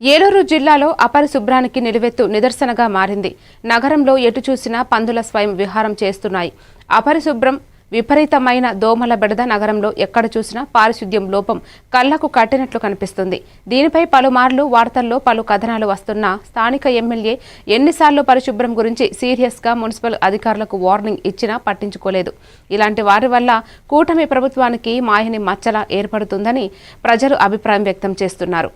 ఏలూరు జిల్లాలో అపరిశుభ్రానికి నిలువెత్తు నిదర్శనగా మారింది. నగరంలో ఎటు చూసినా పందుల స్వయం విహారం చేస్తున్నాయి. అపరిశుభ్రం, విపరీతమైన దోమల బెడద నగరంలో ఎక్కడ చూసినా పారిశుద్ధ్యం లోపం కళ్లకు కట్టినట్లు కనిపిస్తుంది. దీనిపై పలుమార్లు వార్తల్లో పలు కథనాలు వస్తున్నా స్థానిక ఎమ్మెల్యే ఎన్నిసార్లు పరిశుభ్రం గురించి సీరియస్గా మున్సిపల్ అధికారులకు వార్నింగ్ ఇచ్చినా పట్టించుకోలేదు. ఇలాంటి వారి వల్ల కూటమి ప్రభుత్వానికి మాయని మచ్చల ఏర్పడుతుందని ప్రజలు అభిప్రాయం వ్యక్తం చేస్తున్నారు.